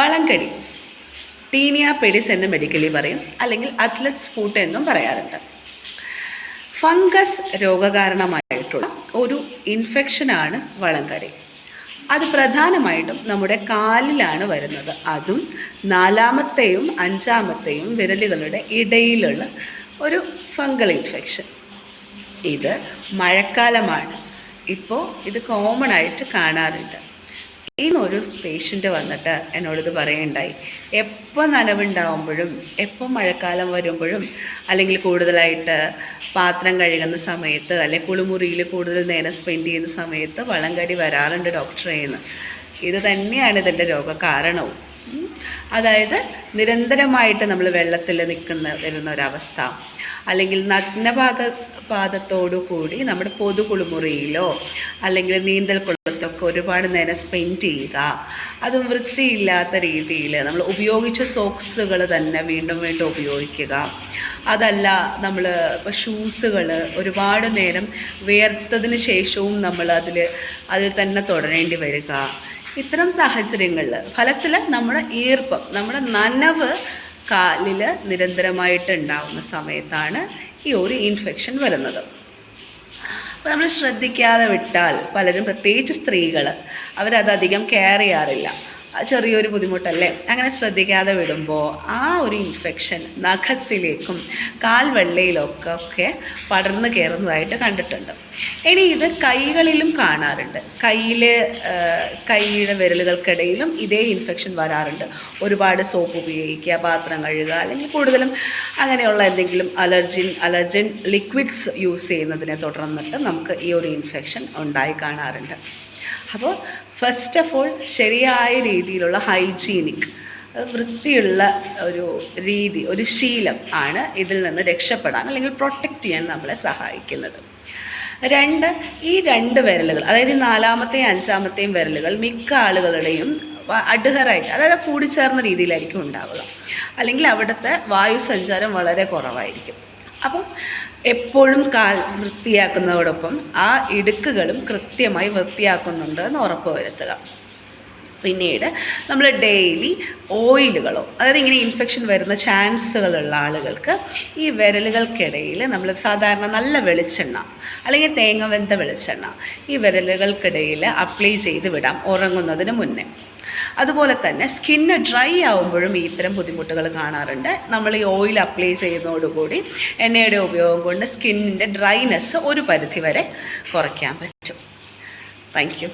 വളങ്കടി, Taenia പെഡിസ് എന്ന് medically പറയും, അല്ലെങ്കിൽ അത്ലറ്റ്സ് ഫൂട്ട് എന്നും പറയാറുണ്ട്. ഫംഗസ് രോഗകാരണമായിട്ടുള്ള ഒരു ഇൻഫെക്ഷനാണ് വളങ്കടി. അത് പ്രധാനമായിട്ടും നമ്മുടെ കാലിലാണ് വരുന്നത്. അതും 4-ാമത്തെയും 5-ാമത്തെയും വിരലുകളുടെ ഇടയിലുള്ള ഒരു ഫംഗൽ ഇൻഫെക്ഷൻ. ഇത് മഴക്കാലമാണ്. ഇപ്പോൾ ഇത് കോമൺ ആയിട്ട് കാണാറുണ്ട്. ഒരു പേഷ്യൻ്റ് വന്നിട്ട് എന്നോടിത് പറയുണ്ടായി, എപ്പോൾ നനവുണ്ടാവുമ്പോഴും എപ്പോൾ മഴക്കാലം വരുമ്പോഴും അല്ലെങ്കിൽ കൂടുതലായിട്ട് പാത്രം കഴുകുന്ന സമയത്ത് അല്ലെങ്കിൽ കുളിമുറിയിൽ കൂടുതൽ നേരം സ്പെൻഡ് ചെയ്യുന്ന സമയത്ത് വളങ്കടി വരാറുണ്ട് ഡോക്ടറെ എന്ന്. ഇത് തന്നെയാണ് ഇതിൻ്റെ രോഗകാരണവും. അതായത് നിരന്തരമായിട്ട് നമ്മൾ വെള്ളത്തിൽ വരുന്ന ഒരവസ്ഥ, അല്ലെങ്കിൽ പാദത്തോടു കൂടി നമ്മുടെ പൊതു കുളിമുറിയിലോ അല്ലെങ്കിൽ നീന്തൽ കുളത്തൊക്കെ ഒരുപാട് നേരം സ്പെൻഡ് ചെയ്യുക, അതും വൃത്തിയില്ലാത്ത രീതിയിൽ നമ്മൾ ഉപയോഗിച്ച സോക്സുകൾ തന്നെ വീണ്ടും വീണ്ടും ഉപയോഗിക്കുക, അതല്ല നമ്മൾ ഇപ്പോൾ ഷൂസുകൾ ഒരുപാട് നേരം വേർത്തതിന് ശേഷവും നമ്മൾ അതിൽ തന്നെ തുടരേണ്ടി വരിക. ഇത്തരം സാഹചര്യങ്ങളിൽ ഫലത്തിൽ നമ്മുടെ ഈർപ്പം, നമ്മുടെ നനവ് കാലിൽ നിരന്തരമായിട്ട് ഉണ്ടാകുന്ന സമയത്താണ് ഈ ഒരു ഇൻഫെക്ഷൻ വരുന്നത്. അപ്പോൾ നമ്മൾ ശ്രദ്ധിക്കാതെ വിട്ടാൽ പലരും, പ്രത്യേകിച്ച് സ്ത്രീകൾ, അവരതധികം കെയർ ചെയ്യാറില്ല. ചെറിയൊരു ബുദ്ധിമുട്ടല്ലേ, അങ്ങനെ ശ്രദ്ധിക്കാതെ വിടുമ്പോൾ ആ ഒരു ഇൻഫെക്ഷൻ നഖത്തിലേക്കും കാൽവെള്ളയിലൊക്കെ പടർന്നു കയറുന്നതായിട്ട് കണ്ടിട്ടുണ്ട്. ഇനി ഇത് കൈകളിലും കാണാറുണ്ട്. കൈയുടെ വിരലുകൾക്കിടയിലും ഇതേ ഇൻഫെക്ഷൻ വരാറുണ്ട്. ഒരുപാട് സോപ്പ് ഉപയോഗിക്കുക, പാത്രം കഴുകുക, അല്ലെങ്കിൽ കൂടുതലും അങ്ങനെയുള്ള എന്തെങ്കിലും അലർജൻ ലിക്വിഡ്സ് യൂസ് ചെയ്യുന്നതിനെ തുടർന്നിട്ട് നമുക്ക് ഈ ഒരു ഇൻഫെക്ഷൻ ഉണ്ടായി കാണാറുണ്ട്. അപ്പോൾ ഫസ്റ്റ് ഓഫ് ഓൾ ശരിയായ രീതിയിലുള്ള ഹൈജീനിക്, വൃത്തിയുള്ള ഒരു രീതി, ഒരു ശീലം ആണ് ഇതിൽ നിന്ന് രക്ഷപ്പെടാൻ അല്ലെങ്കിൽ പ്രൊട്ടക്റ്റ് ചെയ്യാൻ നമ്മളെ സഹായിക്കുന്നത്. ഈ രണ്ട് വിരലുകൾ, അതായത് 4-ാമത്തെയും 5-ാമത്തെയും വിരലുകൾ മിക്ക ആളുകളുടെയും അഡ്ഹറായിട്ട്, അതായത് കൂടിച്ചേർന്ന രീതിയിലായിരിക്കും ഉണ്ടാവുക, അല്ലെങ്കിൽ അവിടുത്തെ വായുസഞ്ചാരം വളരെ കുറവായിരിക്കും. അപ്പം എപ്പോഴും കാൽ വൃത്തിയാക്കുന്നതോടൊപ്പം ആ ഇടുക്കുകളും കൃത്യമായി വൃത്തിയാക്കുന്നുണ്ട് എന്ന് ഉറപ്പ് വരുത്തുക. പിന്നീട് നമ്മൾ ഡെയിലി ഓയിലുകളോ, അതായത് ഇങ്ങനെ ഇൻഫെക്ഷൻ വരുന്ന ചാൻസുകളുള്ള ആളുകൾക്ക് ഈ വിരലുകൾക്കിടയിൽ നമ്മൾ സാധാരണ നല്ല വെളിച്ചെണ്ണ അല്ലെങ്കിൽ തേങ്ങ വെന്ത വെളിച്ചെണ്ണ ഈ വിരലുകൾക്കിടയിൽ അപ്ലൈ ചെയ്ത് വിടാം ഉറങ്ങുന്നതിന് മുന്നേ. അതുപോലെ തന്നെ സ്കിന്ന് ഡ്രൈ ആവുമ്പോഴും ഇത്തരം ബുദ്ധിമുട്ടുകൾ കാണാറുണ്ട്. നമ്മൾ ഈ ഓയിൽ അപ്ലൈ ചെയ്യുന്നതോടുകൂടി എണ്ണയുടെ ഉപയോഗം കൊണ്ട് സ്കിന്നിൻ്റെ ഡ്രൈനെസ് ഒരു പരിധിവരെ കുറയ്ക്കാൻ പറ്റും. Thank you.